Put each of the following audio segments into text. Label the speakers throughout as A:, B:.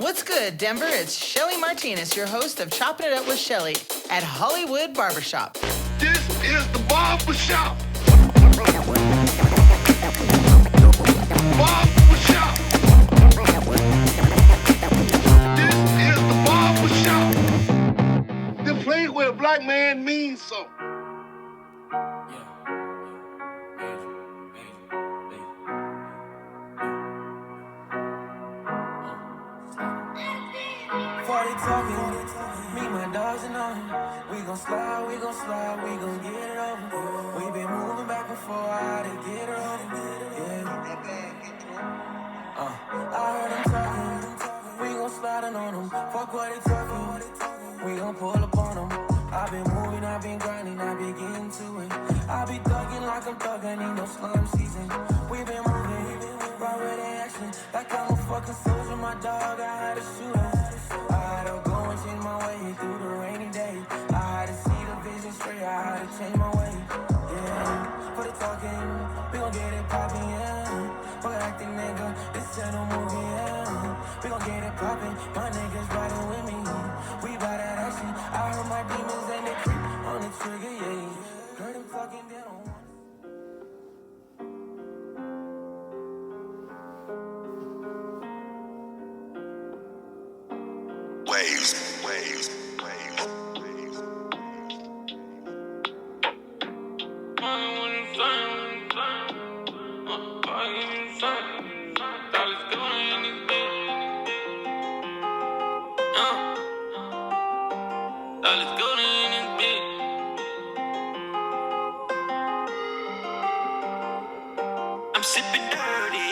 A: What's good, Denver? It's Shellie Martinez, your host of Chopping It Up with Shellie at Hollywood Barbershop.
B: This is the barbershop. Barbershop. This is the barbershop. The place where a black man means something.
C: Me, my dogs, and all. We gon' slide, we gon' get it over. We been moving back and forth, how to get it over. Yeah. I heard them talking, we gon' sliding on them. Fuck what they talking, we gon' pull up on them. I been moving, I been grinding, I been getting to it. I be thugging like I'm thugging, ain't no slum season. We been moving, right with the action. Like I'm a fucking soldier, my dog, I had to shoot him. I had to go and change my way through the rainy day. I had to see the vision straight, I had to change my way. Yeah, for the talking, we gon' get it poppin', yeah. Fuck acting, nigga, this ain't no movie, yeah. We gon' get it poppin', my niggas riding with me. We bout that action, I heard my demons and they creep on the trigger, yeah. Heard them talking, they don't want.
B: Waves.
C: I'm sipping dirty,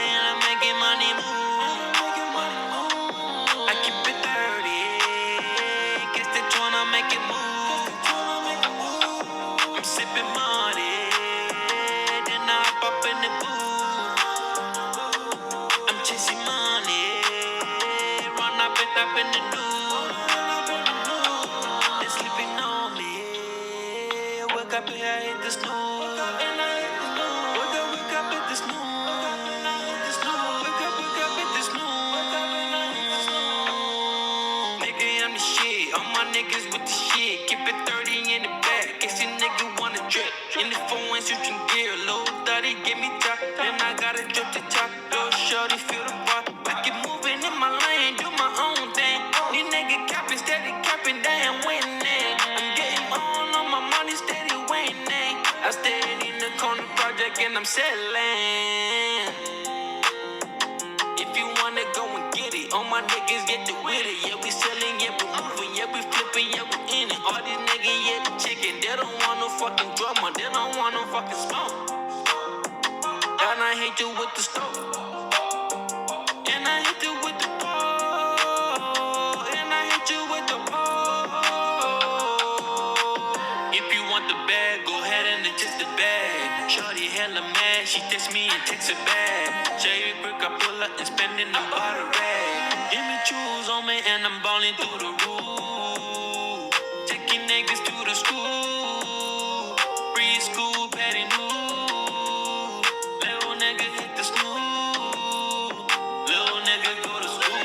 C: and I'm making money move. I keep it dirty, guess they tryna make it move. I'm sipping money, then I hop up in the booth. I'm chasing money, run up and up in the news. They're sleeping on me, wake up and I hit the snooze. Niggas with the shit, keep it 30 in the back. Guess your nigga wanna drip. In the phone, switching gear, low 30, give me top. Then I gotta drip the top. Little shorty, feel the bar. I keep moving in my lane, do my own thing. These niggas capping, steady capping, damn winning. I'm getting on my money, steady winning. I stayed in the corner project and I'm selling. If you wanna go and get it, all my niggas get the with it. Yeah, we selling, yeah, we moving, yeah, we flipping, yeah, we in it. All these niggas, yeah, the chicken, they don't want no fucking drama, they don't want no fucking smoke. And I hate you with the stove, and I hate you with the pole, and I hate you with the pole. If you want the bag, go ahead and adjust the bag. Shorty hella mad, she text me and takes it back. Cherry brick, I pull up and spending the bottle rag. Give me shoes on me and I'm ballin' through the roof. Taking niggas to the school. Preschool, petty new. Little nigga hit the snooze. Little nigga go to school.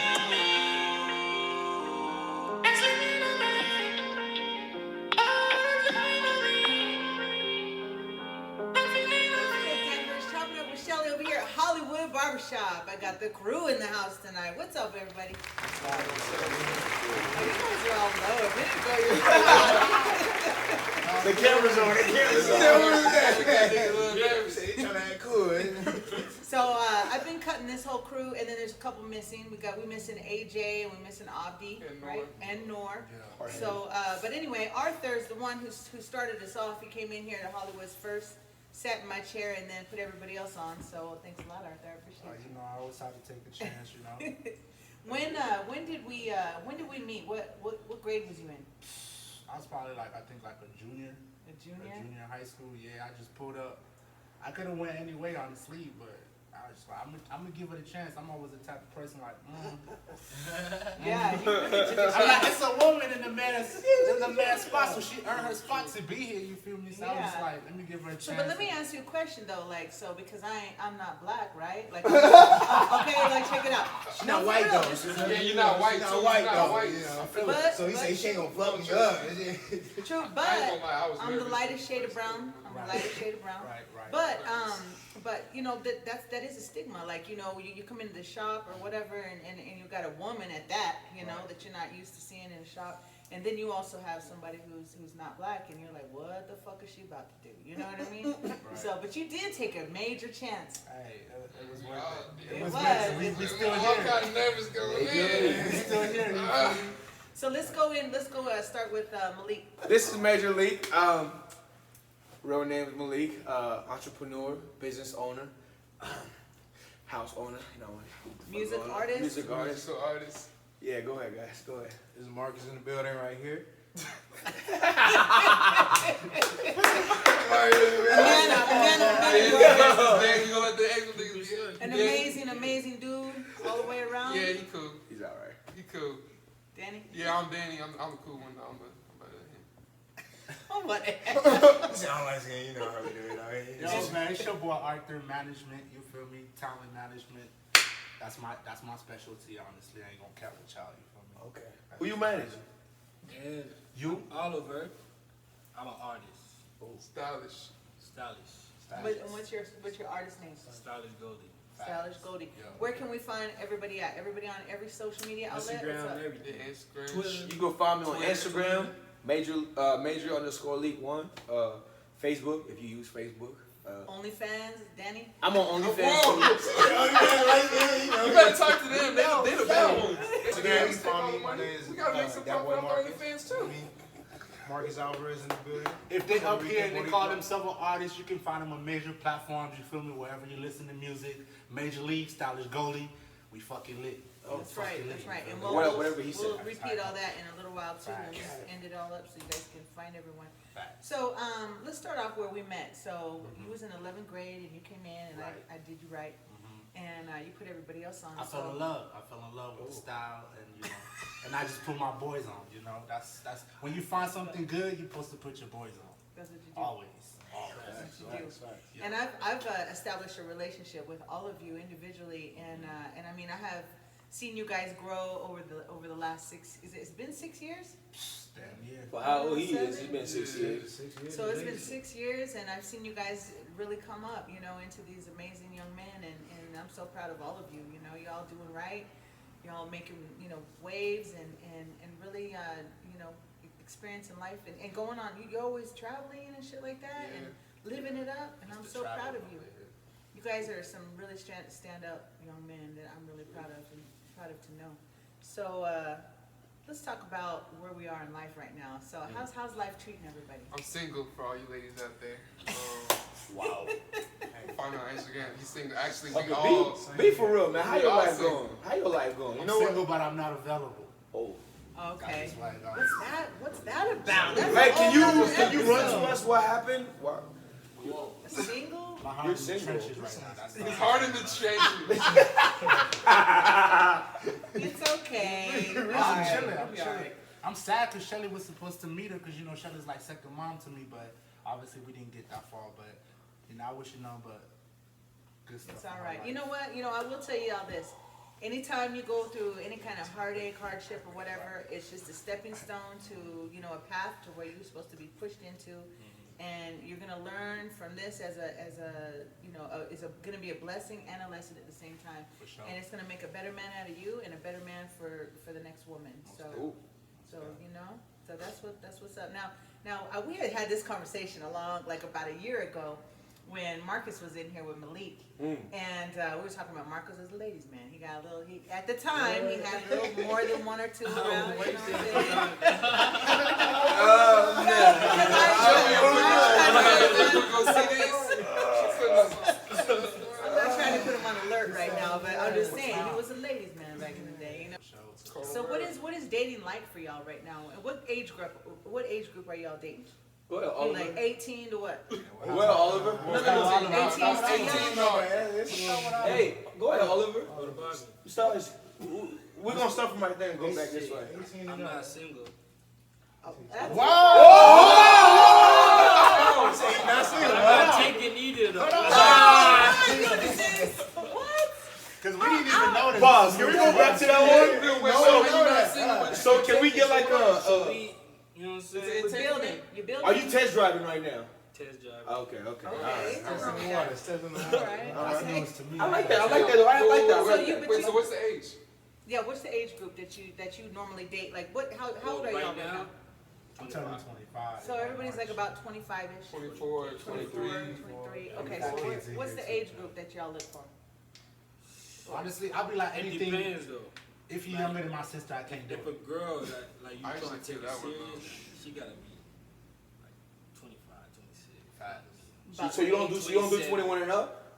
A: Chopping Up with Shellie over here at Hollywood Barbershop. I got the crew in the house tonight. What's up, everybody? Oh, you guys are all low. A minute ago,
D: The camera's on.
A: So I've been cutting this whole crew, and then there's a couple missing. We missing AJ and we missing Abdi, right? And Noor. Yeah. So, but anyway, Arthur's the one who started us off. He came in here to Hollywood's first, sat in my chair, and then put everybody else on. So thanks a lot, Arthur. I appreciate it.
D: You know, I always have to take a chance. You know.
A: When did we meet? What grade was you in?
D: I was probably like a junior.
A: A junior?
D: A junior in high school. Yeah, I just pulled up. I could have went any way, honestly, but I was like, I'm gonna give it a chance. I'm always the type of person like,
A: Yeah, you really
D: I'm like, it's a woman in the man's spot, so she earned her spot to be here. You feel me? So I was just like, let me give her a chance.
A: So, but let me ask you a question though, like, so because I'm not black, right? Like, okay, like check it out. No,
E: not
A: for
E: white
A: real,
E: though.
A: this is
F: Yeah, you're not white
E: She's
F: too.
E: not
F: You're
E: white
F: not
E: though.
F: white.
E: Yeah.
F: I feel
A: But-
F: it.
E: So he say she ain't gonna fuck me up.
A: True,
F: I ain't gonna
A: but
F: lie, I was
A: I'm the
F: nervous.
A: lightest shade of brown. I'm the lightest shade of brown.
D: Right.
A: But you know that is a stigma. Like you know, you come into the shop or whatever, and you got a woman at that, you know, that you're not used to seeing in a shop, and then you also have somebody who's not black, and you're like, what the fuck is she about to do? You know what I mean? So, but you did take a major chance.
D: Hey, it was worth
A: It
D: it.
A: was.
D: We still
F: I'm
D: here.
F: kind of nervous going
D: We
F: in.
D: still here.
A: So let's go start with Malik.
G: This is Major League. Real name is Malik. Entrepreneur, business owner, house owner. You know,
A: Music artist.
G: Music artist.
F: Musical artist.
G: Yeah, go ahead, guys. Go ahead.
E: This is Marcus in the building right here.
A: An amazing dude all the way around.
F: Yeah, he cool.
G: He's all right.
F: He cool.
A: Danny.
F: Yeah, I'm Danny. I'm the cool one. I'm better than him.
A: Oh, whatever.
E: Sound like saying, you know how we do it. Right?
D: Yo, man, it's your boy Arthur Management. You feel me? Talent management. That's my specialty. Honestly, I ain't gonna cap with y'all. You feel me?
G: Okay. Who you managing?
H: And
D: You?
H: Oliver, I'm an artist,
F: Stylish.
H: stylish,
A: What's your artist name?
H: stylish Goldie.
A: Stylish Goldie.
D: Yeah.
A: Where can we find everybody at? Everybody on every social media outlet?
H: Instagram,
A: What's up?
F: The
H: everything.
F: Instagram.
H: Twitter.
G: You can find me on Instagram, major_league1. Facebook, if you use Facebook.
A: OnlyFans, Danny.
G: I'm on OnlyFans.
F: Whoa. You better talk to them. They the bad ones.
E: Instagram, you follow me. My name is
F: We gotta make some
E: that
F: profit
E: boy
F: off
E: Marcus.
F: OnlyFans too.
E: Marcus Alvarez in the building.
D: If they up
E: Puerto
D: here and
E: Rican,
D: they call themselves an artist, you can find them on major platforms. You feel me? Wherever you listen to music, Major League, Stylish Goldie, we fucking lit.
A: That's right. That's right. And
G: Whatever he
A: we'll
G: said.
A: repeat all that in a little while too. We'll
D: Facts.
A: just end it all up so you guys can find everyone.
D: Facts.
A: So let's start off where we met. So you was in 11th grade and you came in and
D: Right.
A: I did you right, and you put everybody else on.
D: I fell in love. I fell in love with the style, and you know, and I just put my boys on. You know, that's when you find something good, you're supposed to put your boys on.
A: That's what you do.
D: Always.
A: That's what you do. And I've established a relationship with all of you individually, and I mean I have seen you guys grow over the last 6. It's been 6 years.
D: Damn yeah.
G: For how old he is, it's been 6 years.
E: 6 years.
A: So it's been 6 years, and I've seen you guys really come up, you know, into these amazing young men, and I'm so proud of all of you. You know, y'all doing right, y'all making, you know, waves, and really, you know, experiencing life, and going on. You're always traveling and shit like that, and living it up, and I'm so proud of you. You guys are some really stand up young men that I'm really proud of to know. So let's talk about where we are in life right now. So how's life treating everybody?
F: I'm single for all you ladies out there.
G: Wow.
F: Find me on Instagram. He's single. Actually, we
G: Okay,
F: all.
G: be for real, man. How your
F: all
G: life
F: single.
G: going? How your life going? You
D: I'm
G: know
D: single,
G: what?
D: but I'm not available.
G: Oh.
A: Okay.
D: That's why,
A: What's that about? That's
G: Hey,
A: a whole nother
G: can you run
A: episode.
G: to us what happened? Why?
A: Single?
D: My heart
G: You're
D: is in the
G: single.
D: trenches right now. That's
F: He's hard in the changes.
A: It's okay.
D: I'm chilling. I'm sad because Shellie was supposed to meet her because, you know, Shelley's like second mom to me, but obviously we didn't get that far. But, you know, I wish you know, but good stuff.
A: It's all right. You know what? You know, I will tell you all this. Anytime you go through any kind of heartache, hardship, or whatever, it's just a stepping stone to, you know, a path to where you're supposed to be pushed into. And you're gonna learn from this as a you know, it's gonna be a blessing and a lesson at the same time.
D: For sure.
A: And it's gonna make a better man out of you and a better man for the next woman. So you know, so that's what's up. Now we had this conversation like about a year ago when Marcus was in here with Malik, and we were talking about Marcus as a ladies' man. He got a little. At the time, he had a little more than one or two around. You know what I'm saying? I'm not trying to put him on alert right now, but I'm just saying he was a ladies' man back in the day. You know. So what is dating like for y'all right now? And what age group are y'all dating?
G: Go ahead, Oliver.
A: Like 18 to what?
G: Well, Oliver.
A: No, 18 is too young.
G: Hey, go ahead, Oliver. Start. We're gonna start from right there and go back this way.
H: I'm not single.
A: That's
H: I'm not taking either though.
A: what?
D: Because we didn't even know that.
G: Boss, can we go back to that one? So can we get like
H: Sweet, you know what I'm saying?
A: It's building. You're building.
G: Are you test driving right now?
H: Test drive.
G: Okay.
A: Okay.
E: Test in the water. Test in the
A: All
E: water.
A: right.
D: That's
A: Okay.
D: news to me.
G: I like that. I like that. I like that.
A: So you, but
F: Wait,
A: you,
F: so what's the age?
A: yeah, what's the age group that you normally date? Like, what? How old are y'all right now?
D: I'm turning 25.
A: So everybody's like about 25-ish.
F: 24, 23.
A: 23. Okay, so what's the age group that y'all look for?
D: Honestly, I'll be like
H: It
D: anything.
H: depends though.
D: If you younger than my sister, I can't do
H: If a
D: it.
H: girl like you
F: I
H: trying
F: actually
H: to take
F: feel
H: it
F: that one,
H: serious, she gotta be like 25, 26.
G: So you don't do 21 and up?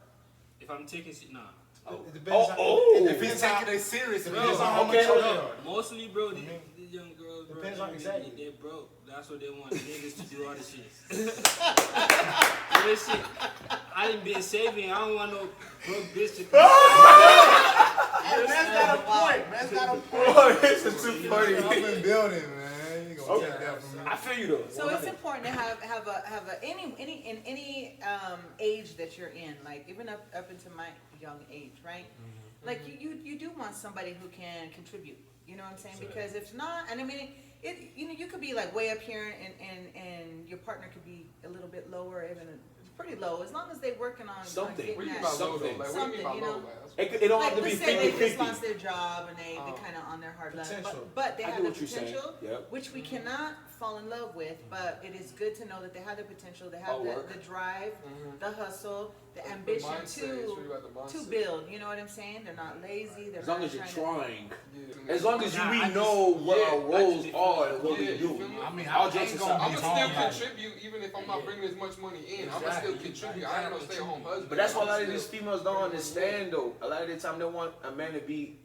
H: If I'm taking nah.
E: It depends on
D: If he's taking it serious, it
H: Bro,
D: depends on how much
G: okay,
D: you
G: okay.
D: know.
H: Mostly, bro, these young girls, bro,
E: Depends on exactly.
H: they're broke. That's what they want niggas to do all this shit. Real shit. I done been saving. I don't want no broke bitch to come.
D: Man's got a point. Man's got a point.
G: Oh, this is too funny.
E: I've been building, man. You gonna take that from me.
G: I feel you though.
A: So it's important to have a any age that you're in, like even up into my young age, right? Like you do want somebody who can contribute. You know what I'm saying? Because if not, and I mean it you could be like way up here and your partner could be a little bit lower, even pretty low, as long as they're working on
G: Something.
A: getting
F: What do you mean
A: that.
F: by low though?
G: Something.
F: Like, what do you mean by
A: Something, you
F: low?
A: know?
F: Like,
G: It don't
A: Like,
G: have to be
A: let's say they just
G: 50-50.
A: lost their job and they kind of on their hard luck,
E: Potential.
A: but they
G: I
A: have
G: get
A: the
G: what you're saying.
A: potential,
G: Yep.
A: which we cannot fall in love with, but it is good to know that they have the potential, they have
G: I'll work.
A: the drive, the hustle, the
F: The
A: ambition
F: mindset, it's really about the
A: to
F: mindset.
A: build, you know what I'm saying? They're not lazy, they're
G: As long
A: not
G: as you're
A: trying
G: trying.
F: Yeah.
G: As long as
H: Nah,
G: we
H: I just-
G: know what our
H: yeah, I
G: roles
H: just-
G: are and what
F: yeah,
G: we
F: you
G: do.
F: feel me?
D: I mean,
G: I'll
D: I
G: just
D: ain't
G: decide.
D: gonna
F: I'm
D: be
F: gonna
D: home
F: still
D: like
F: contribute even if I'm not bringing as much money in. I'm gonna still contribute. I ain't no stay-at-home husband.
G: But that's why a lot of
F: I'm
G: these
F: still-
G: females don't understand though. A lot of the time they want a man to be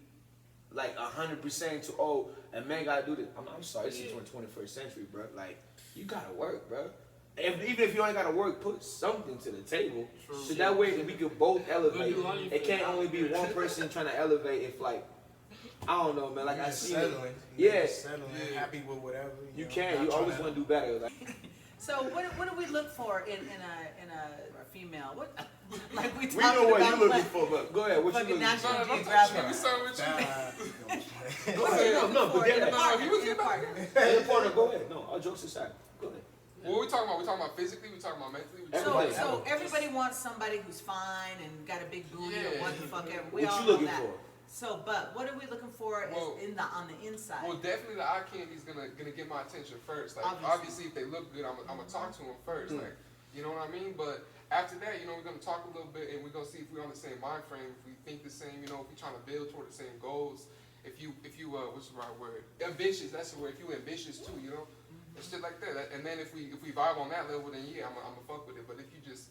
G: like 100% to a man gotta do this. I'm sorry, this is the 21st century, bro. Like you gotta work, bro. Even if you ain't gotta work, put something to the table. So that way we could both elevate. It can't only be one person trying to elevate. If like I don't know, man. Like
E: You're
G: I
E: just
G: see
E: settling.
G: it.
E: You're
G: Yeah,
E: just settling, happy with whatever.
G: you
E: know,
G: can.
E: not
G: You
E: trying
G: always
E: to-
G: want to do better. Like,
A: So what do we look for in a female? What like we
G: we
A: talking
G: know what
A: about
G: you're looking
A: like,
G: for, but go ahead. What you
A: fucking
G: looking for?
A: National
F: No,
A: Geographic.
F: we started with you.
E: Nah,
G: Go ahead. No, but get
A: in a
G: it.
A: partner,
F: he was
A: in a
F: about-
A: partner.
G: Hey, the partner, go ahead. No, all jokes aside. Go ahead.
F: What we talking about? We talking about physically? We talking about mentally? We
G: Everybody.
A: So everybody wants somebody who's fine and got a big booty or
F: Yeah.
A: what the fuck ever. We
G: What
A: all
G: you
A: know
G: looking
A: that.
G: for?
A: So, but what are we looking for
F: Well-
A: is on the inside?
F: Well, definitely the eye candy's gonna get my attention first. Like
A: Obviously.
F: obviously if they look good, I'm gonna talk to them first. Like you know what I mean? But after that, you know, we're gonna talk a little bit and we're gonna see if we're on the same mind frame, if we think the same. You know, if we're trying to build toward the same goals. If you what's the right word? Ambitious. That's the word. If you ambitious too, you know, and shit like that. And then if we vibe on that level, then yeah, I'm a fuck with it. But if you just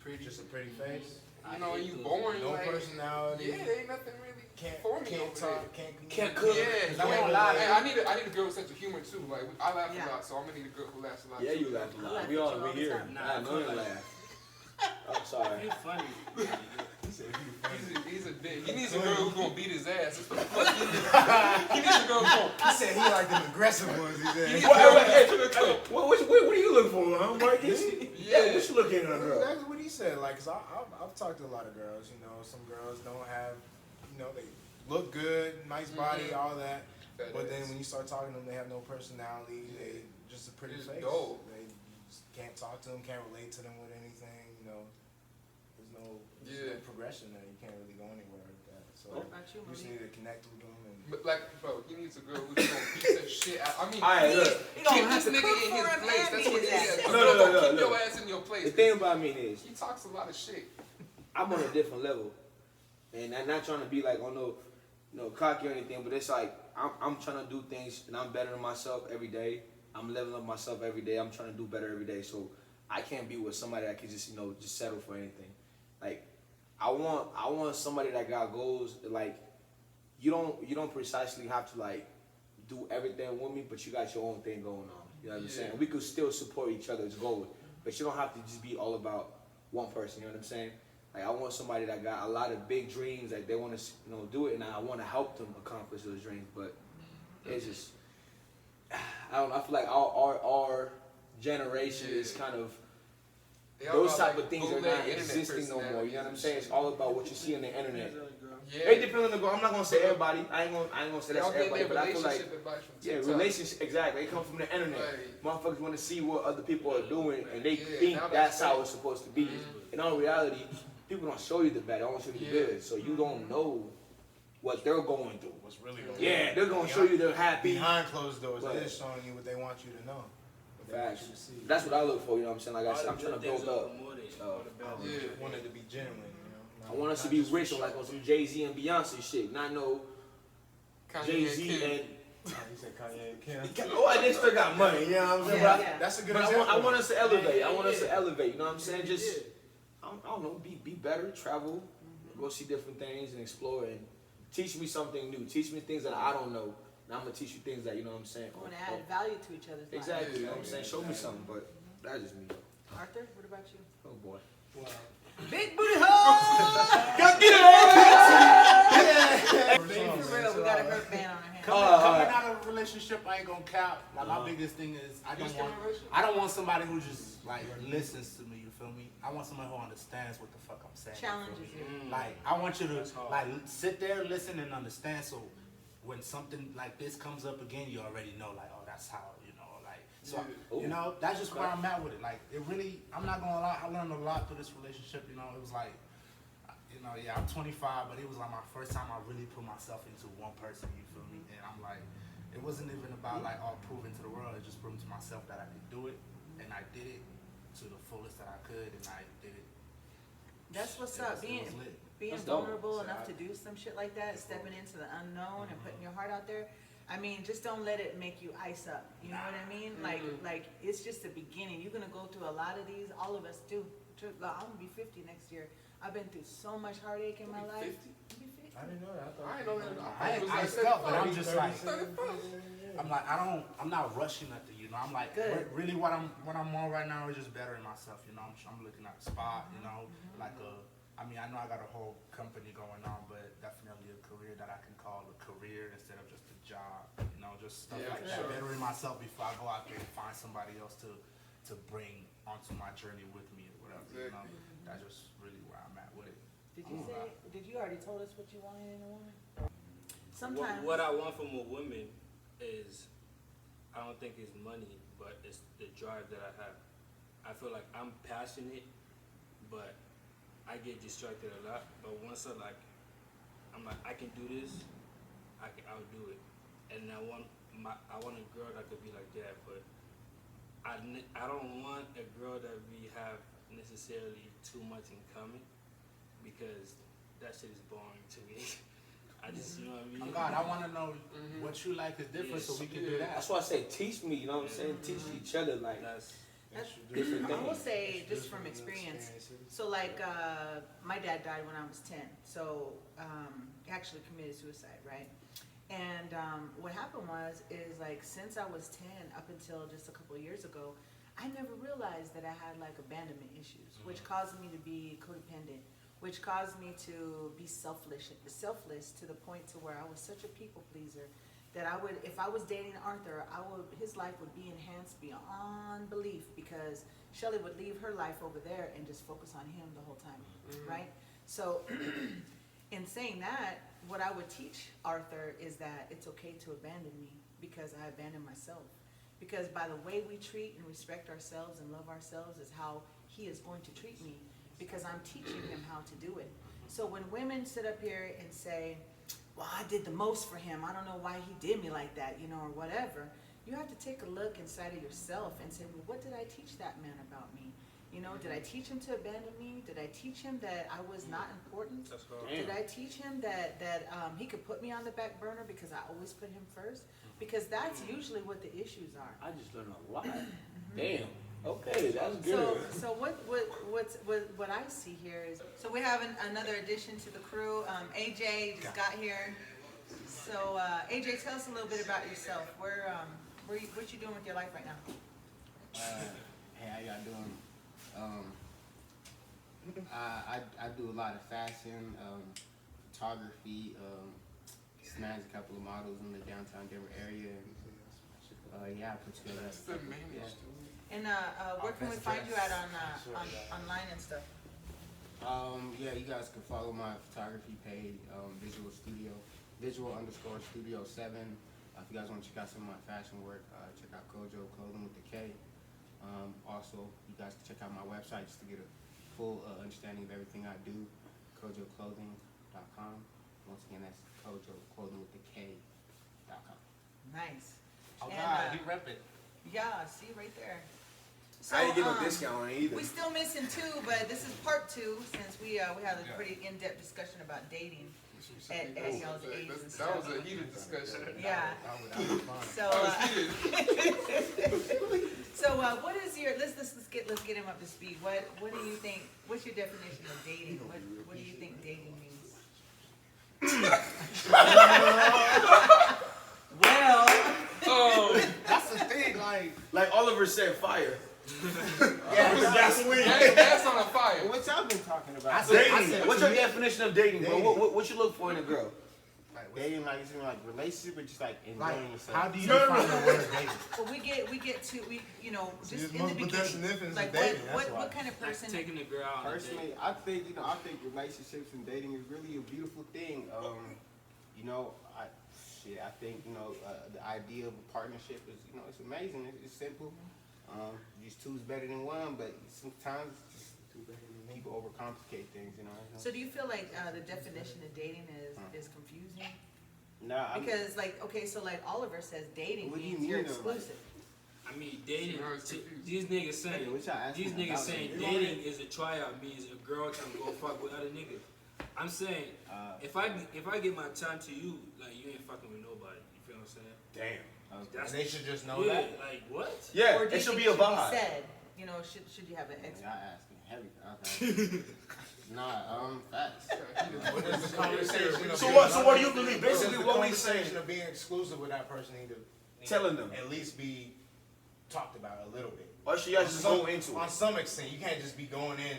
F: pretty,
E: just a pretty face.
F: you know, and you boring,
E: No
F: like,
E: personality.
F: yeah, there ain't nothing really for me
E: Can't
F: over
E: talk.
F: there.
G: Can't cook.
F: Yeah,
D: I won't lie.
F: Hey, I need a girl with sense of humor too. Like I laugh
A: Yeah.
F: a lot, so I'm gonna need a girl who laughs a lot.
G: Yeah,
F: too.
G: you laugh a
A: I
G: lot.
A: laugh
G: We
A: at
G: all
A: you all
G: we
A: the
G: here.
A: time.
G: I know you laugh. I'm sorry.
H: You're funny.
F: He's a dick. He needs a girl who's gonna beat his ass. That's what the fuck he needs. He needs a girl who's gonna.
E: He said he like them aggressive ones. He said.
G: What are you looking for, huh, Marcus?
F: Yeah.
G: What you looking at, girl?
E: That's what he said. Like, cause I've talked to a lot of girls. You know, some girls don't have, you know, they look good, nice body, all that.
F: That
E: But then
F: is.
E: when you start talking to them, they have no personality. They just a pretty
F: Just
E: face.
F: dull.
E: They just can't talk to them, can't relate to them with anything. You know, there's no progression there. You can't really go anywhere with that. So
A: What about you,
E: you just
A: Malik?
E: need to connect with them. And
F: But like, bro, he needs a girl who's gonna beat that shit out. I mean,
G: Alright, look.
A: He gonna
F: keep
A: have
F: this
A: to
F: nigga
A: cook
F: in
A: for
F: his
A: him
F: place.
A: and
F: That's
A: beat
F: what
A: his
F: it
A: ass.
F: is.
G: No, no, no,
F: Keep
G: no.
F: your ass in your place.
G: The thing about me is,
F: He talks a lot of shit.
G: I'm on a different level, and I'm not trying to be like no cocky or anything, but it's like I'm trying to do things, and I'm better than myself every day. I'm leveling up myself every day. I'm trying to do better every day. So I can't be with somebody that can just just settle for anything. Like I want somebody that got goals. Like you don't precisely have to like do everything with me, but you got your own thing going on. You know what I'm saying? We could still support each other's goals, but you don't have to just be all about one person. You know what I'm saying? Like I want somebody that got a lot of big dreams, like they want to do it, and I want to help them accomplish those dreams. But it's just I don't know. I feel like our generation is kind of
F: They all
G: those
F: got,
G: type
F: like,
G: of things are
F: bootleg
G: not
F: internet
G: existing no more. You know what I'm saying? It's all about what you see on the internet.
F: Yeah.
G: It depends on the goal. I'm not gonna say everybody. I ain't gonna say that's
F: Y'all get
G: everybody,
F: their
G: but I feel like
F: relationship advice from
G: yeah,
F: TikTok.
G: relationship exactly. It comes from the internet.
F: Right.
G: Motherfuckers want to see what other people are doing, and they
F: Yeah,
G: think
F: now
G: that's
F: that's
G: how
F: fake.
G: it's supposed to be. In all reality, people don't show you the bad. They only show you the good. So you don't know what they're going through.
E: What's really going on?
G: Yeah, they're gonna show you they're happy.
E: Behind closed doors,
G: But-
E: they're showing you what they want you to know. What they want
G: Facts.
E: you to see.
G: That's what I look for. You know what I'm saying? Like I
H: All
G: said,
H: the
G: I'm trying to
H: good things
G: build
H: are
G: up.
H: promoted,
G: uh,
H: all the bad
E: I
H: things.
E: want it to be genuine, you know.
G: I want us to be rich on like on some Jay-Z and Beyonce shit. Not no
F: Kanye
G: Jay-Z
F: Kim.
G: and
E: You said Kanye and Kim.
G: oh, they still got money. You know what I'm saying?
A: Yeah,
G: But
A: yeah.
E: That's a good
G: But
E: example.
G: I want us to elevate. I want us
H: Yeah.
G: to elevate. You know what I'm saying? Just
H: Yeah.
G: I don't know. Be better. Travel. Go see different things and explore and teach me something new. Teach me things that I don't know. And I'm gonna teach you things that you know what I'm saying.
A: I want to add value to each other's lives.
G: Exactly. You know what I'm saying? Show me something. But that's just me.
A: Arthur, what about you?
G: Oh boy.
A: Big booty hole!
G: Come get it.
A: For real, we got a hurt band on our hands.
D: Coming out of a relationship, I ain't gonna cap. Like my biggest thing is I don't want somebody who just like listens to me. You feel me? I want somebody who understands what the fuck I'm saying.
A: Challenges
D: you.
A: you.
D: Feel me? Like I want you to like sit there, listen, and understand. So when something like this comes up again, you already know like, oh, that's how you know. Like so, you know, that's just where I'm at with it. Like it really, I'm not gonna lie. I learned a lot through this relationship. You know, it was like. You know, yeah, I'm 25, but it was like my first time I really put myself into one person, you feel me? And I'm like, it wasn't even about like, oh, proving to the world, it just proving to myself that I could do it, and I did it to the fullest that I could, and I did it.
A: That's what's
D: It
A: up.
D: was lit.
A: Being
G: That's dope.
A: vulnerable enough to do some shit like that, stepping into the unknown and putting your heart out there. I mean, just don't let it make you ice up. You know what I mean? Like it's just the beginning. You're gonna go through a lot of these. All of us do. I'm gonna be 50 next year. I've been through so much heartache in my life.
F: 50?
A: I'll be 50.
E: I didn't know that.
F: I ain't know that.
D: I ain't
F: thought it
D: iced
F: was
D: up, but
F: 35.
D: I'm just like,
F: 35.
D: I'm like, I'm not rushing nothing, you know. I'm like,
A: Good.
D: really, what I'm on right now is just bettering myself, you know. I'm looking at a spot, you know, like I mean, I know I got a whole company going on, but definitely a career that I can call a career instead of just a job, you know, just stuff like that.
F: sure.
D: Bettering myself before I go out there and find somebody else to bring onto my journey with me or whatever, you know. That's just really where I'm at with it.
A: Did you already told us what you wanted in a woman? Sometimes.
H: What I want from a woman is, I don't think it's money, but it's the drive that I have. I feel like I'm passionate, but I get distracted a lot. But once I'm like, I can do this, I'll do it. And I want a girl that could be like that, but I don't want a girl that we have necessarily too much in common, because that shit is boring to me. I just, you know what I mean?
D: Oh God, I want to know what you like is different, so we can do that.
G: That's why I say teach me. You know what I'm saying? Teach each other like different
A: I will
G: things.
A: say, just from experience, so like my dad died when I was 10, so he actually committed suicide, right? And what happened is like since I was 10 up until just a couple of years ago, I never realized that I had like abandonment issues, which caused me to be codependent, which caused me to be selfless to the point to where I was such a people pleaser that I would, if I was dating Arthur, his life would be enhanced beyond belief, because Shellie would leave her life over there and just focus on him the whole time, right? So in saying that, what I would teach Arthur is that it's okay to abandon me, because I abandoned myself. Because by the way we treat and respect ourselves and love ourselves is how he is going to treat me, because I'm teaching him how to do it. So when women sit up here and say, well, I did the most for him, I don't know why he did me like that, you know, or whatever, you have to take a look inside of yourself and say, well, what did I teach that man about me? You know, did I teach him to abandon me? Did I teach him that I was not important? Did I teach him that he could put me on the back burner because I always put him first? Because that's usually what the issues are.
G: I just learned a lot. Damn. Okay, that's good.
A: So what I see here is, so we have another addition to the crew. AJ just got here. So AJ, tell us a little bit about yourself. What you doing with your life right now?
I: Hey, how y'all doing? I do a lot of fashion, photography, smashed a couple of models in the downtown Denver area, and yeah, I put together.
A: And where can we find you at on online and stuff?
I: Yeah, you guys can follow my photography page, visual_studio 7. If you guys want to check out some of my fashion work, check out Kojo Clothing with the K. Also, you guys can check out my website just to get a full understanding of everything I do, kojoclothing.com. Once again, that's Kojo Clothing with the K.com.
A: Nice.
D: Oh,
A: And,
D: God, he rep it.
A: Yeah, see right there. So,
G: I didn't get no discount on it either.
A: We still missing 2, but this is part 2 since we had a pretty in-depth discussion about dating at y'all's age and
F: That
A: stuff.
F: was a heated discussion.
A: Yeah. So, what is your? Let's get him up to speed. What do you think? What's your definition of dating? What do you think dating means? Well,
E: That's the thing,
G: Like Oliver said, fire.
E: gasoline.
F: That's on a fire.
I: What y'all been talking about?
E: I said,
G: What's your definition of dating, bro? What you look for in a girl?
I: Dating, like, is it like relationship or just like enjoying yourself?
D: How do you define the word dating?
A: well, we get to just
E: There's
A: in the
E: multiple
A: beginning.
E: definitions of
A: Like
E: dating, that's
A: what
E: why.
A: kind of person?
H: Taking the girl out on a date.
I: Personally, I think relationships and dating is really a beautiful thing. I think the idea of a partnership is it's amazing. It's simple. Just two's better than one, but sometimes people overcomplicate things.
A: So do you feel like the definition of dating is confusing?
I: No,
A: Because so Oliver says dating
I: What do you
A: means
I: mean,
A: you're
I: though?
A: exclusive.
H: I mean, dating.
F: You know, it's confusing.
H: These niggas saying.
I: What y'all asking
H: These niggas
I: about?
H: saying dating is a tryout means a girl can go fuck with other niggas. I'm saying if I get my time to you, like you ain't fucking with nobody. You feel what I'm saying?
E: Damn.
H: That's
E: And they should just know
H: yeah,
E: that.
H: like what?
G: Yeah,
A: Or do
G: it
A: you
G: should
A: think
G: be a
A: it
G: vibe.
A: said, should you have an ex?
I: Y'all asking heavy. Okay. Facts.
E: What is the conversation?
G: So what do you believe? Basically, what we saying?
E: Of being exclusive with that person need to
G: Telling them.
E: at least be talked about a little bit.
G: Or should y'all just go into
E: On
G: it?
E: some extent, you can't just be going in.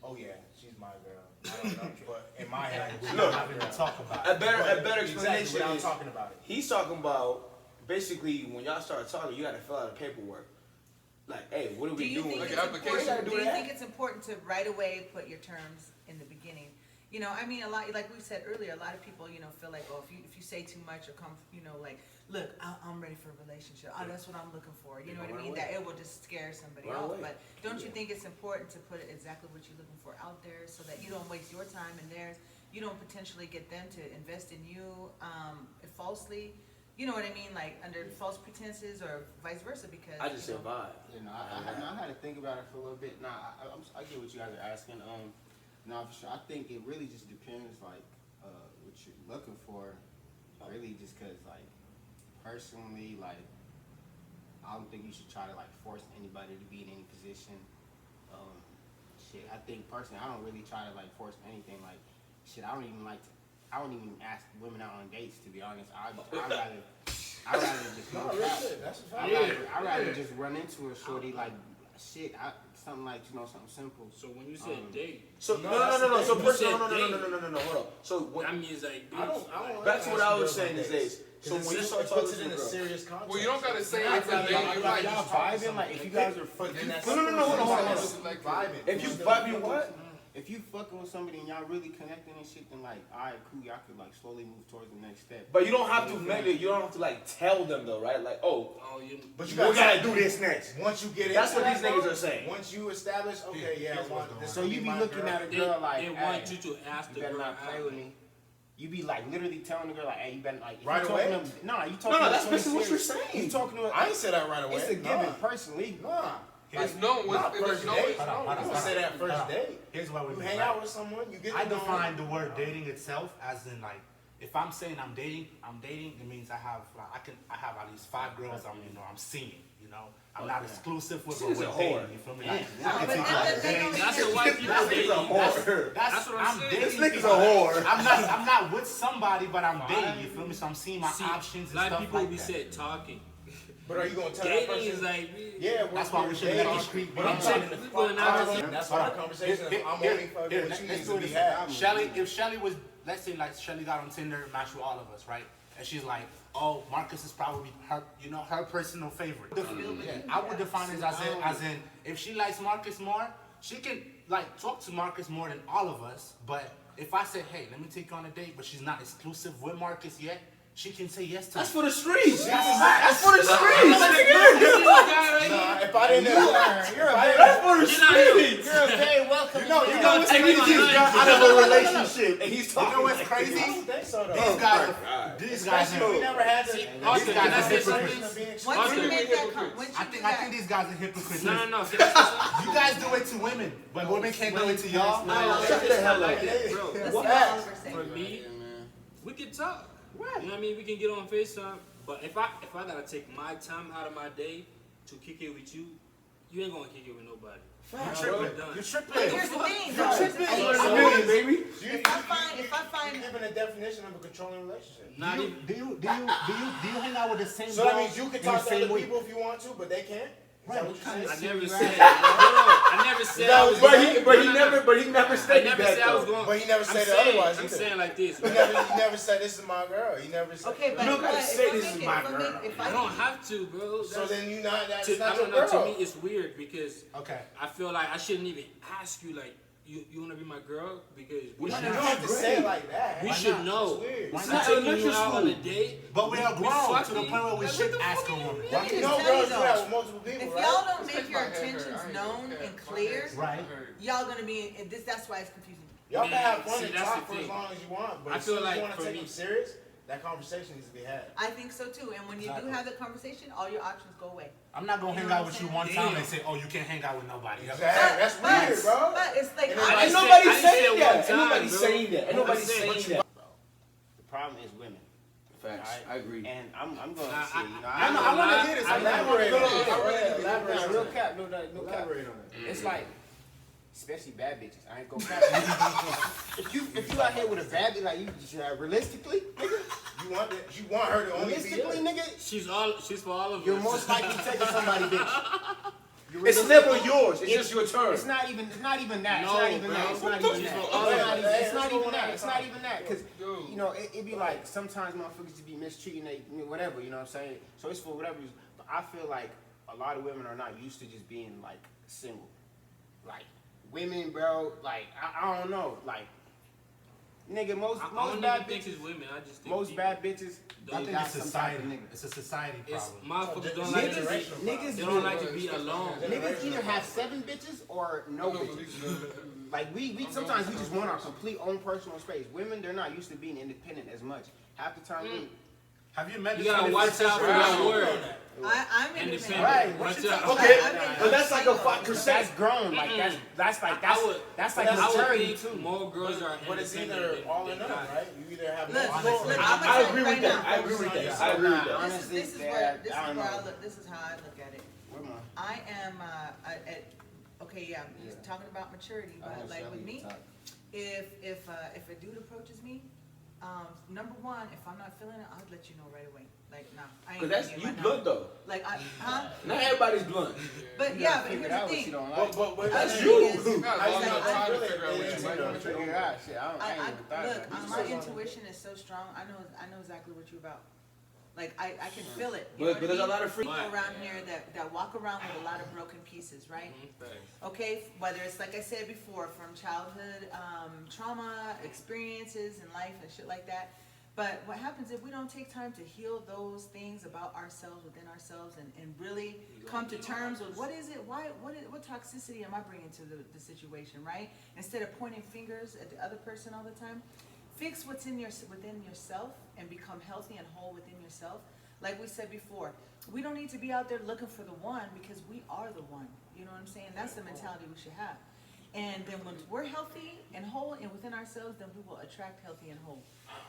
E: Oh yeah, she's my girl. I don't know, but in my head, we're
G: Look,
E: not even talk about
G: A
E: it.
G: better
E: Exactly,
G: explanation
E: without
G: is
E: talking about it.
G: he's talking about basically when y'all start talking, you gotta fill out the paperwork. Like, hey, what are
A: Do
G: we
A: you
G: doing?
A: think
F: Like
A: it's
F: an application.
A: important?
G: Do
A: Do you
G: that.
A: think it's important to right away put your terms in the beginning? A lot, like we said earlier, a lot of people, feel like, oh, if you say too much or come, like, look, I'm ready for a relationship. Oh, that's what I'm looking for. You know what I mean? That it will just scare somebody
G: Run
A: off.
G: away.
A: But don't you think it's important to put exactly what you're looking for out there so that you don't waste your time and theirs? You don't potentially get them to invest in you falsely. You know what I mean? Like under false pretenses or vice versa. Because
G: I just said vibe.
I: I had to think about it for a little bit. I get what you guys are asking. For sure. I think it really just depends, like, what you're looking for. Really, just because, like, personally, like, I don't think you should try to like force anybody to be in any position. I think personally, I don't really try to like force anything. Like, I don't even ask women out on dates, to be honest. I'd rather just I'd rather just run into a shorty like something like something simple.
H: So when you said date,
G: So no. So first, no. Hold on. So what?
H: that means like
G: Back to what I was saying these days. So when you start talking
E: puts it
G: to
E: in
G: a
E: a
G: girl,
E: serious context.
F: Well, you don't gotta say
E: I'd
F: it's a
E: rather
F: date.
E: y'all
F: You like
E: just
F: just
I: vibing, like if you guys are fucking,
G: hold on.
F: like
E: vibing.
G: If you vibing what?
I: if you fucking with somebody and y'all really connecting and shit, then like, all right, cool, y'all could like slowly move towards the next step.
G: But you don't have to you don't have to like tell them though, right? Like,
E: But
G: we gotta do this next.
E: Once you get
G: That's
E: into
G: what these
E: that,
G: niggas are saying.
E: Once you establish, okay, yeah, I want this.
I: So you be looking at a girl like,
H: they
I: hey,
H: want you to ask the
I: you better
H: girl
I: not play
H: out.
I: with me. You be like literally telling the girl like, hey, you better like, if
E: Right
I: you
E: away?
I: talking to, nah, you talking
G: No,
I: to
G: that's
I: somebody
G: basically what you're
I: serious.
G: saying.
I: You talking to
E: I ain't say that right away.
I: it's a given, personally.
E: Nah.
F: It's known.
E: Not
F: If it's
E: first
F: known,
E: date.
F: it's known.
E: You can say that first date.
D: Here's what we
E: You
D: mean,
E: hang
D: right?
E: out with someone, you get
D: I
E: to know
D: define
E: them.
D: the word dating itself as in like, if I'm saying I'm dating, it means I have at least 5 girls I'm seeing, I'm not exclusive with
G: She's a whore.
D: dating, you feel me? Like,
A: No, but that don't
H: That's
A: mean
H: the white people dating.
D: that's
H: what I'm saying.
D: dating.
G: This nigga's a whore.
D: I'm not with somebody, but I'm dating, you feel me? So I'm seeing my
H: See,
D: options and
H: a lot of
D: stuff
H: people
D: like
H: be
D: that.
H: said talking.
E: But are you gonna tell that
H: Dating
E: person?
H: is like,
E: Yeah,
D: That's why we should
E: dating.
D: let the street
E: But
D: be.
E: I'm saying
H: We going out to see-
E: that's why the conversation is I'm only fucking with you needs to be had.
D: Shellie, if Shellie was, let's say like Shellie got on Tinder and matched with all of us, right? And she's like, oh, Marcus is probably her, her personal favorite. I would define it as in, if she likes Marcus more, she can like talk to Marcus more than all of us, but if I say, hey, let me take you on a date, but she's not exclusive with Marcus yet, she can say yes to
G: That's
D: me.
G: for the streets.
D: That's
G: for the streets.
E: If I didn't know,
G: That's for the streets.
I: You're a very welcome.
D: You know what's
G: And
D: crazy?
G: he just got out of a relationship, and he's
D: You
G: talking.
D: know what's
E: I
D: crazy?
E: don't think so though.
D: These guys,
E: We never had to.
H: Arthur, can I say something?
A: Once
H: Arthur,
A: you make that comment, once you
D: I
A: do
D: think
A: that,
D: these guys are hypocrites.
H: No. Can I say something?
D: You guys do it to women, but women can't do it to y'all.
G: Shut the hell up.
A: let's
H: Bro,
A: see what Oliver say.
H: for me, we can talk. Right. You know what I mean? We can get on FaceTime. But if I gotta take my time out of my day to kick it with you, you ain't gonna kick it with nobody.
D: You're tripping.
A: But here's the thing, though.
G: Baby.
A: If I find
E: Given a definition of a controlling relationship.
H: Not even.
D: Do you hang out with the same
E: So that
D: girl
E: means you can
D: in
E: talk
D: the
E: to
D: same
E: other
D: way?
E: people if you want to, but they can't? Is that what you
H: I
E: saying?
H: never said. I never said. I was
G: But
H: going-
G: he never
H: I
G: stated
H: never
G: that
H: said I was
G: though.
H: going.
E: But he never
H: I'm
E: said it
H: saying-
E: otherwise
H: I'm
E: either.
H: saying like this.
E: He never said this is my girl. He never said.
A: okay, but
G: You don't gotta
A: but
G: say
A: if I
G: this
A: make
G: is
A: it-
G: my
A: if I
G: girl.
A: make- if
H: I don't have to, bro.
E: So then you not that's
H: I
E: not
H: don't
E: your
H: know. To
E: girl.
H: me, it's weird because
D: Okay.
H: I feel like I shouldn't even ask you like you want to be my girl because we
E: You
H: should
E: don't have to say it like that.
H: we
E: Why
H: should
E: not?
H: know.
E: It's weird.
D: Why
H: I'm
D: not?
H: taking you
G: Elementary
H: out on a
G: school.
H: date.
D: But we are grown to the
H: fucking-
D: point where we
H: Like,
D: should
H: what the
D: ask a
H: fuck
D: woman.
A: Let me
E: You
A: just
E: know
A: tell you
E: girls do
A: though,
E: that with multiple people,
A: if
E: right?
A: y'all don't
F: Let's
A: make
F: take
A: your
F: my hair,
A: intentions
F: I ain't
A: known
F: gonna
A: and
F: cut.
A: clear,
F: My
D: Right.
F: hair.
A: y'all gonna be in this. That's why it's confusing.
E: Y'all can have fun
H: See,
E: and
H: that's
E: talk
H: the
E: for as
H: thing.
E: long as you want, but
H: I
E: as soon
H: feel
E: as
H: like
E: you want
H: for
E: to take
H: me-
E: them serious, that conversation needs to be had.
A: I think so too. And when you do have the conversation, all your options go away.
D: I'm not gonna
A: You
D: hang
A: know
D: out
A: what
D: with
A: I'm
D: you one
H: saying?
D: time
H: Damn.
D: and say, oh, you can't hang out with nobody.
E: That's weird, bro.
A: But it's like
E: And
G: Ain't
H: I
G: nobody
H: said
G: saying
H: one
G: that. Ain't
H: time,
G: nobody
H: bro.
G: saying that. Ain't nobody
H: said
G: saying
H: what you-
G: that.
I: The problem is women.
G: Facts.
I: Alright?
G: I agree.
I: And I'm going
H: Nah,
I: to say, you know,
E: I want to hear this. Elaborate on it. Elaborate
I: Nah,
E: on
I: real
E: it.
I: cap, no cap.
E: Elaborate on it.
I: It's like, especially bad bitches. I ain't gonna cap. if you out here with a bad bitch, like you realistically, nigga,
E: You want her to only be
I: realistically,
E: yours.
I: nigga,
H: She's for all of
I: you're
H: us.
I: most likely taking somebody bitch.
G: It's never yours. It's just your turn.
I: It's not even that. It's
H: No,
I: not even
H: bro.
I: that. It's not even that. It's not even that. It's not
E: Dude.
I: even that. Because you know, it be like sometimes motherfuckers just be mistreating they whatever. You know what I'm saying? So it's for whatever reason. But I feel like a lot of women are not used to just being like single. Like women, bro. Like I don't know. Like nigga, most
H: I don't
I: bad
H: even think
I: bitches.
H: it's women. I just think
I: Most
H: people-
I: bad bitches.
D: I
I: They
D: think
I: got
D: it's
I: some
D: society.
I: type of nigga.
D: It's a society
H: It's
D: problem.
H: motherfuckers don't like to be.
I: Niggas
H: They don't like to be alone.
I: Niggas either have 7 bitches or no bitches. Like we sometimes we just want our complete own personal space. Women, they're not used to being independent as much. Half the time,
D: Have you met
H: You
D: this
H: gotta
D: 25th
H: watch out for that
D: century?
H: word.
A: I'm
H: Independent.
A: independent.
I: Right.
H: Watch out.
G: Okay,
A: I'm
G: but that's like a
A: single.
G: 5%.
I: that's grown. Like that's like
H: I would-
I: that's like
H: I would
I: maturity
H: think
I: too.
H: more girls are
E: But it's
H: independent
E: either
H: than-
E: all or
H: than
E: none,
H: not.
E: right? You either have
A: Look,
E: no
A: look,
E: honestly.
A: I'm gonna
G: I
A: tell you
G: agree
A: right
G: with that.
A: now.
G: I agree with that.
E: Yes,
G: I agree with that.
I: Honestly,
A: This is
I: yeah,
A: where this
I: I
A: is
I: don't
A: where I
I: know.
A: look. This is how I look at it.
I: Where am
A: I am okay. Yeah, he's talking about maturity, but like with me, if a dude approaches me, number one, if I'm not feeling it, I'll let you know right away. Like, nah, I ain't.
G: Cause that's
A: gonna
G: you
A: get right
G: blunt
A: now.
G: though.
A: Like,
G: Not everybody's blunt.
A: but yeah, but here's the thing.
E: But
G: That's
E: the
G: you.
E: thing is,
F: You got
E: I
F: long
E: just
F: enough
E: think
F: time to
E: really
F: figure out
E: it
F: what
E: is
F: you like.
E: gonna
I: I
E: figure
I: figure
E: out.
I: out shit. I ain't even thought
A: Look,
I: about it.
A: my intuition is so strong. I know exactly what you're about. Like I can feel it. You know
G: But
A: what
G: there's
A: I
G: a
A: mean?
G: lot of free.
A: People around here that walk around with a lot of broken pieces, right? Okay, whether it's like I said before, from childhood trauma, experiences in life and shit like that. But what happens if we don't take time to heal those things about ourselves, within ourselves, and really come to terms with what is it, what toxicity am I bringing to the situation, right? Instead of pointing fingers at the other person all the time, fix what's within yourself and become healthy and whole within yourself. Like we said before, we don't need to be out there looking for the one because we are the one. You know what I'm saying? That's the mentality we should have. And then when we're healthy and whole and within ourselves, then we will attract healthy and whole.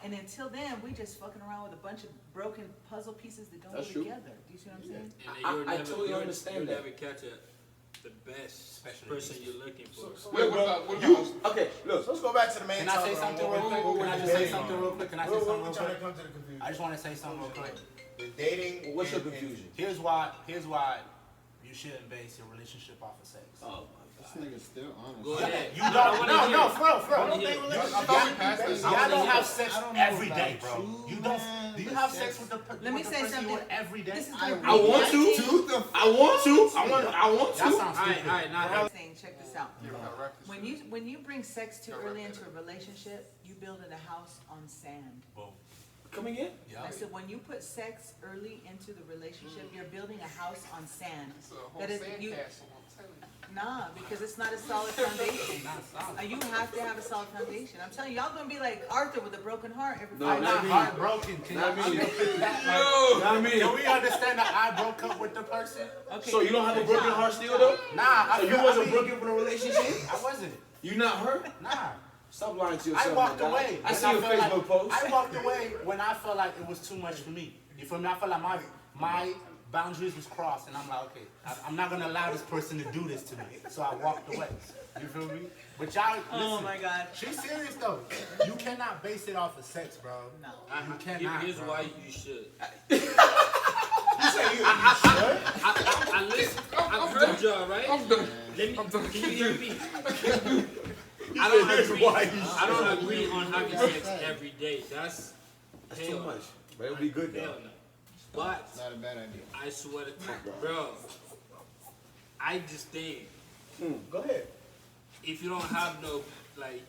A: And until then, we just fucking around with a bunch of broken puzzle pieces that don't
G: That's
A: go
G: true.
A: together. Do you see what I'm saying?
H: And
G: I totally understand
H: you'll
G: that.
H: never catch the best person you're looking for.
F: Wait, what about
G: Okay, look.
E: So let's go back to the main
D: Can I say
E: topic on
D: something
E: what
D: real quick?
E: we're
D: Can I just say
E: debating
D: something
E: on.
D: real quick? Can I say
E: We're
D: something real
E: trying to
D: quick?
E: come to the confusion.
D: I just want to say something real quick.
E: The dating.
G: What's your
E: and-
G: confusion?
D: Here's why you shouldn't base your relationship off of sex.
G: Oh my God.
I: nigga's still honest.
H: Go ahead.
D: You don't. No, for real.
F: I thought we passed that.
D: Y'all don't have sex every day, bro. You don't. Do you have sex with the
A: Let me say
D: person you
A: something.
D: with every day?
A: This is
G: I want to. I want to.
D: That sounds stupid.
H: Alright, now.
A: Check this out.
F: Yeah, we gotta wrap this shit up.
A: When you bring sex too early into a relationship, you building a house on sand.
G: Come again?
A: I said when you put sex early into the relationship, you're building a house on sand.
F: It's a whole
A: That is you.
F: sandcastle, I'm telling you.
A: Nah, because it's not a solid foundation. You have to have a solid foundation. I'm telling you, y'all gonna be like Arthur with a broken heart every
G: No,
A: five
G: not
D: I'm
G: me.
A: minutes.
D: heartbroken. Can
G: Not
D: you
G: me.
D: understand that?
G: Not me.
D: Can we understand that I broke up with the person?
A: Okay,
G: So you don't have a broken heart still though?
D: Nah,
G: So you wasn't broken from a relationship?
D: I wasn't.
G: You not hurt?
D: Nah.
G: Stop lying to
D: I
G: yourself.
D: walked
G: my guy.
D: away.
G: I
D: when
G: see your
D: felt
G: Facebook
D: like,
G: post.
D: I walked away when I felt like it was too much for me. You feel me? I felt like my boundaries was crossed, and I'm like, okay, I'm not gonna allow this person to do this to me. So I walked away. You feel me? But y'all, listen,
A: Oh my God.
D: she's serious though. You cannot base it off of sex, bro.
A: No.
D: You cannot.
H: Here's
D: bro.
H: why you should. I listen. I'm heard y'all, right?
F: I'm done.
H: Let me.
F: I'm done.
H: Can you hear me? I don't agree on having sex every day. That's
G: That's too much. But it'll be good
H: hell
G: though.
H: no. But
I: It's not a bad idea.
H: I swear to bro, I just think
G: Go ahead.
H: if you don't have no like,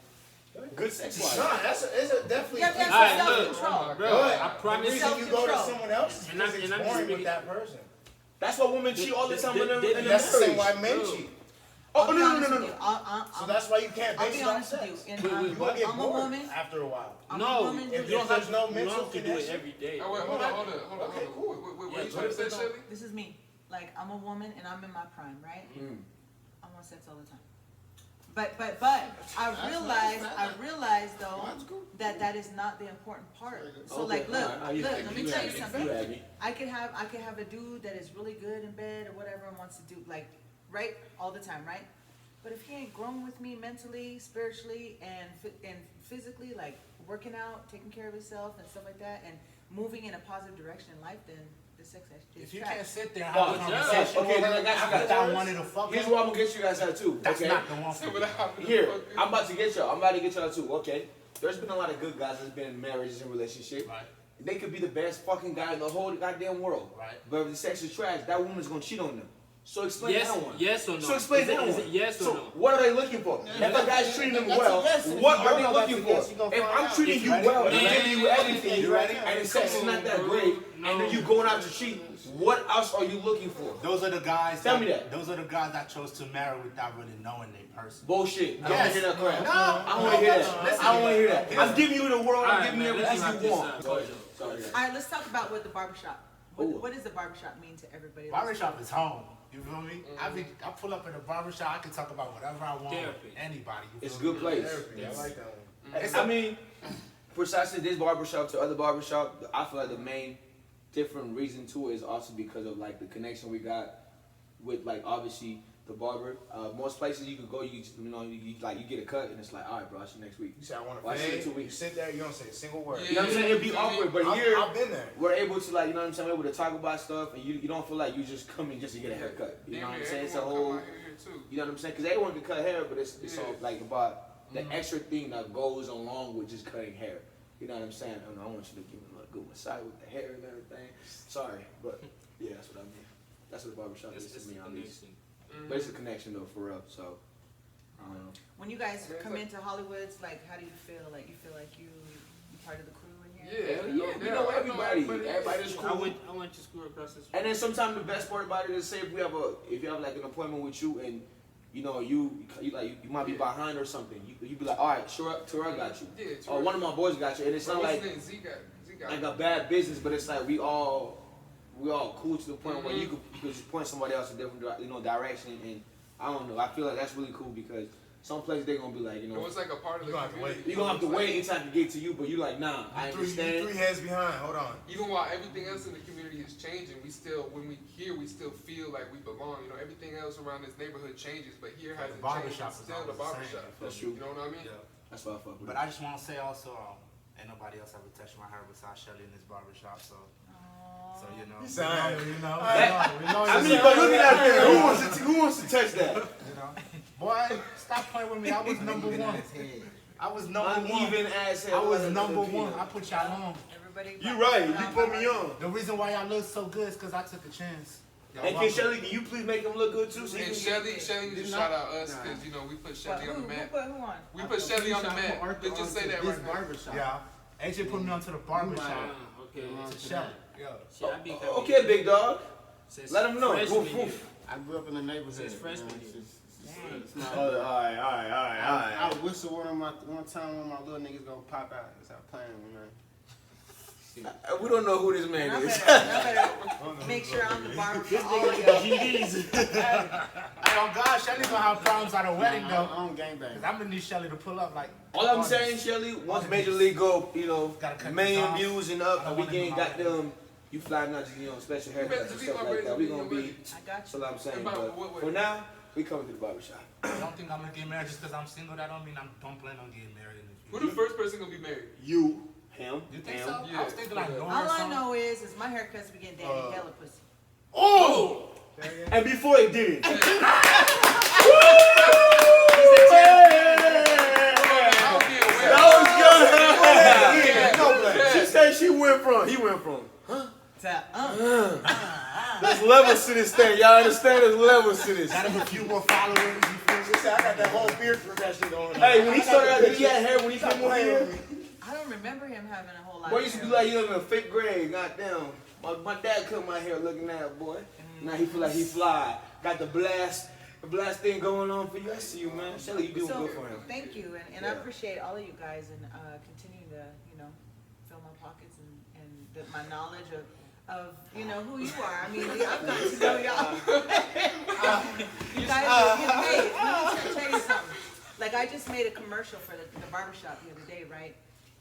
G: Good sex life.
E: No, it's definitely.
A: You have to
H: Alright,
A: have
H: look.
A: self-control.
H: bro,
E: But
H: I
E: the
H: promise
E: reason
H: you.
E: you go to
A: Self-control.
E: someone else is
H: And I'm-
E: because
H: and
E: it's
H: I'm
E: boring
H: just
E: with that person.
G: That's why women cheat all the time in
H: They-
G: the
E: That's the same
G: marriage.
E: why men
H: Bro.
E: cheat.
G: Oh,
A: I'll be
G: no,
A: honest with
G: no.
A: you.
E: So that's why you can't
A: I'll
E: base
A: be
E: it on
A: honest with
E: sex.
A: you. And
H: Wait,
A: I'm,
E: You're gonna get
A: I'm a
E: bored
A: woman.
E: after a while.
A: I'm a
H: No,
A: woman.
E: If
H: you don't
E: there's
H: have
E: no
H: you
E: mental
H: don't have to do it
E: connection.
H: every day.
F: Oh, wait, hold on.
E: Okay, cool.
F: What you trying to say, Shelly?
A: This is me. Like I'm a woman and I'm in my prime, right? I want sex all the time. But I realize though that is not the important part. So
G: Okay,
A: like look,
G: alright, you
A: let me tell you something.
G: You had me.
A: I could have a dude that is really good in bed or whatever and wants to do like right all the time, right? But if he ain't grown with me mentally, spiritually, and physically, like working out, taking care of himself and stuff like that, and moving in a positive direction in life, then the sex is
D: If you
A: trash.
D: can't sit there and
G: Oh,
D: have a
G: yeah.
D: conversation
G: Okay, then I got you
D: after
G: guys.
D: that wanted to fuck
G: Here's
D: you,
G: what I'm gonna get you guys at too.
D: that's
G: Okay.
D: not the one for
F: Some
D: you.
F: of that happened.
G: Here, I'm about to get y'all. I'm about to get y'all too. Okay. There's been a lot of good guys that's been in marriages and relationships.
D: Right.
G: They could be the best fucking guy in the whole goddamn world.
D: Right.
G: But if the sex is trash, that woman's gonna cheat on them. So explain
H: Yes,
G: that one.
H: yes or no?
G: So explain
H: Is it-
G: that
H: is
G: one.
H: it yes or
G: so
H: no?
G: what are they looking for? If a guy's treating them
I: That's a
G: well,
I: yes, and if
G: what
I: you
G: are
I: don't
G: they
I: know
G: looking
I: that's a yes,
G: for?
I: you gonna
G: If
I: find
G: I'm
I: out.
G: treating you
D: Ready?
G: well and
H: Man.
G: giving you everything,
D: You ready?
G: and the sex is not that
H: Bro,
G: great,
H: no.
G: and then you going out to cheat, what else are you looking for?
D: Those are the guys.
G: Tell me that.
D: Those are the guys that chose to marry without really knowing their person.
G: Bullshit. I don't want to hear that crap.
D: No,
G: I don't want to hear that.
D: listen,
G: I don't want to hear that.
D: listen.
G: I'm giving you the world. I'm
H: Alright,
G: giving you
H: man, let's
G: everything
H: wrap
G: you
H: this
G: want.
H: up.
G: Go ahead. Sorry.
A: All right, let's talk about what the barbershop.
G: Ooh.
A: What does the barbershop mean to everybody?
D: Barbershop is home. You feel me? I pull up in the barbershop. I can talk about whatever I want
H: Therapy.
D: with anybody. You
G: It's a
D: feel
G: good
D: me?
G: place.
E: Therapy, I like that one.
G: I mean, precisely this barbershop to other barbershop, I feel like the main different reason to it is also because of like the connection we got with like obviously the barber. Most places you could go, you just, you get a cut and it's like, all right, bro, I'll see you next week.
E: You say I want
G: Why
E: to
G: shit
E: fade.
G: 2
E: You
G: weeks?
E: sit there, you don't say a single word.
G: You know what I'm saying? It'd be awkward, but here
E: I've been there.
G: we're able to like, you know what I'm saying, we're able to talk about stuff and you don't feel like you just coming just to get a haircut. You know what I'm saying? It's a whole, you know what I'm saying? Because everyone can cut hair, but it's all like about the extra thing that goes along with just cutting hair. You know what I'm saying? I want you to give me a good massage with the hair and everything. Sorry, but yeah, that's what I mean. That's what the barbershop is
H: It's
G: to me,
H: a
G: at least.
H: connection.
G: But it's a connection though, for real. So, I don't know.
A: When you guys come into Hollywoods, like, how do you feel? Like, you feel like you part of the crew in here?
G: Hell yeah, we know everybody. Everybody's
H: I
G: cool.
H: went to school across this.
G: And then sometimes the best part about it is, say if you have like an appointment with you and you know you might be behind or something, you be like, all right, sure, Terrell got you.
F: Yeah,
G: Or one of my boys got you, and it's not like
F: Z got
G: a bad business, but it's like we all cool to the point where you could just point somebody else in a different direction, and I don't know. I feel like that's really cool because some places they're gonna be like, you know,
F: It's like a part of the
E: You gonna have to
F: community.
G: you're gonna have to wait until to get to you, but you like, nah, I
E: You
G: understand.
E: three heads behind. Hold on.
F: Even while everything else in the community is changing, we still, when we here, we still feel like we belong. You know, everything else around this neighborhood changes, but here
D: The
F: hasn't changed.
D: barbershop
F: It's
D: is
F: still
D: always
F: the
D: the same.
F: barbershop.
G: That's true.
F: You know what I mean?
G: That's why I fuck with
D: But
G: it.
D: I just want to say also, ain't nobody else ever touched my hair besides Shellie in this barbershop, so you know.
E: Son,
D: You know.
G: I mean, but look at that there. Who wants to touch that?
D: You know. Boy, stop playing with me. I was number one. I was number one.
G: Uneven ass head.
D: I was number one. I put y'all on.
A: You
J: right. You put me on.
D: The reason why y'all look so good is because I took a chance.
G: And can Shellie, can you please make him look good too? So
F: And Shellie needs to shout out us because you know we put Shellie on the map.
A: Who on?
F: We put Shellie on the map. Let's just say that right now.
I: Barbershop.
D: Yeah. AJ put me onto the barbershop.
H: Okay.
D: To Shellie.
G: Okay, big dog. Let him know.
H: Freshman
G: Woof,
H: year.
G: woof.
I: I grew up in the neighborhood.
H: Since freshman year.
I: It's not.
J: All right.
I: I whistle one time when my little niggas gonna pop out and start playing with me, man.
G: We don't know who this man
A: I
G: is.
A: better make sure I'm the barber for all of y'all.
D: Hey, on God, Shelly's gonna have problems at a wedding
I: I
D: though.
I: don't gangbang.
D: Cause I'm gonna need Shelly to pull up like.
G: All I'm saying, Shellie, once Major League go,
D: Gotta cut
G: million
D: this off.
G: views and
D: I
G: up,
D: don't
G: and we
D: want him
G: ain't
D: to
G: got them, you fly not just, special
F: better
G: haircuts and
F: just
G: stuff
F: leave my
G: like that. We
F: razor
G: gonna
F: in your
G: be,
A: I got
G: that's
A: you.
G: all I'm saying.
F: About
G: But
F: what way?
G: for now, we coming to the barbershop.
D: I don't think I'm gonna get married just cause I'm single. That don't mean I don't plan on getting married in the
F: Who
D: future.
F: the first person gonna be married?
G: You, him,
D: You think
G: him.
D: so?
F: Yeah.
D: I was thinking like Nora
A: All
D: or
A: I
D: something.
A: know is my haircuts be getting daddy hella pussy.
J: Oh! And before it did. She said he went from. There's levels to this thing. Y'all understand? There's levels to this.
D: Got him a few more followers. You feel me?
J: I got that whole beard progression going on.
G: Hey, when he started out, did he have hair when he came over here?
A: I don't remember him having a whole lot
G: Boy,
A: of
G: used to
A: hair.
G: be like he was in a fifth grade. Goddamn. My dad cut my hair looking at it, boy. Now he feel like he fly. Got the blast thing going on for you. I see you, man. Shellie, you doing
A: So,
G: good for him.
A: thank you, and I appreciate all of you guys and continuing to, fill my pockets and my knowledge of who you are. I mean, I've got to know y'all. You guys are, hey, let me tell you something. Like, I just made a commercial for the barbershop the other day, right?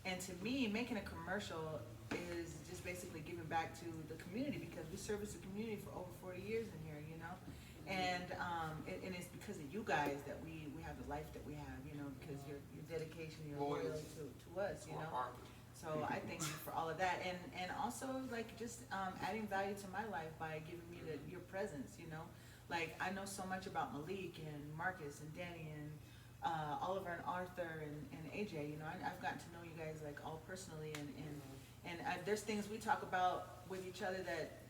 A: And to me, making a commercial is just basically giving back to the community because we service the community for over 40 years in here, And it's because of you guys that we have the life that we have, because your dedication, your loyalty to us, So I thank you for all of that, and also like just adding value to my life by giving me your presence, Like I know so much about Malik and Marcus and Danny and Oliver and Arthur and AJ. I've gotten to know you guys like all personally, and there's things we talk about with each other that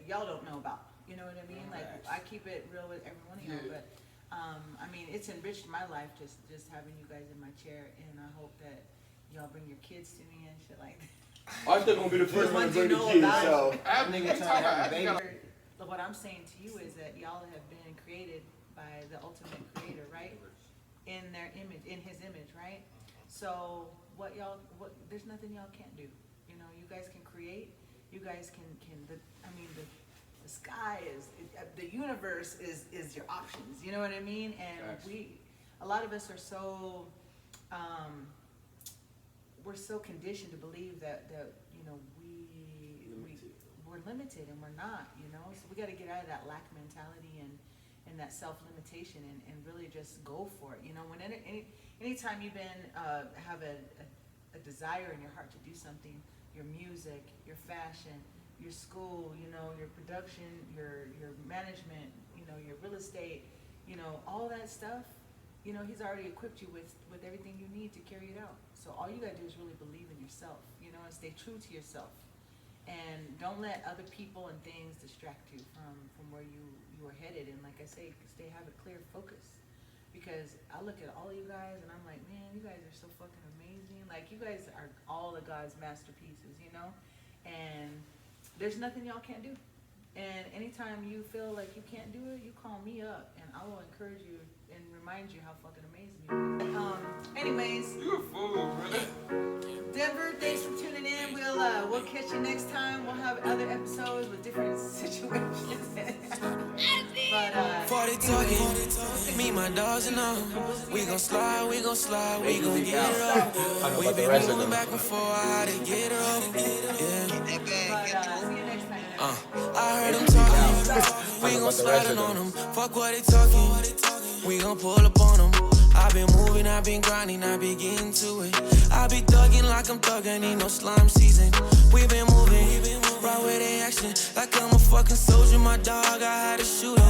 A: y'all don't know about. You know what I mean? Like I keep it real with every one of y'all, but I mean it's enriched my life just having you guys in my chair, and I hope that y'all bring your kids to me and shit like that.
J: Arthur gonna be the first one to bring the kids, so.
A: What I'm saying to you is that y'all have been created by the ultimate creator, right? In their image, in his image, right? So there's nothing y'all can't do. You guys can create. You guys can. The sky is the universe is your options. You know what I mean? And a lot of us are so. We're so conditioned to believe that we're limited and we're not, so we got to get out of that lack mentality and that self-limitation and really just go for it. When anytime you've been have a desire in your heart to do something, your music, your fashion, your school, your production, your management, your real estate, all that stuff, he's already equipped you with everything you need to carry it out. So all you gotta do is really believe in yourself, and stay true to yourself. And don't let other people and things distract you from where you are headed. And like I say, have a clear focus. Because I look at all of you guys and I'm like, man, you guys are so fucking amazing. Like you guys are all of God's masterpieces, And there's nothing y'all can't do. And anytime you feel like you can't do it, you call me up and I will encourage you and remind you how fucking amazing you are. Anyways.
F: You're a fool, bro.
A: Denver, thanks for tuning in. We'll catch you next time. We'll have other episodes with different situations. But
C: 40 talking, me, my dogs and all. We gon' slide, we gon' get it up. We been moving back and forth, how to get it up.
A: see you next time.
C: I heard them talking, we gon' slide on them. Fuck what they talking, we gon' pull up on them. I been moving, I been grinding, I been getting to it. I be thugging like I'm thugging, ain't no slime season. We been moving, right with the action, like I'm a fucking soldier. My dog, I had to shoot him.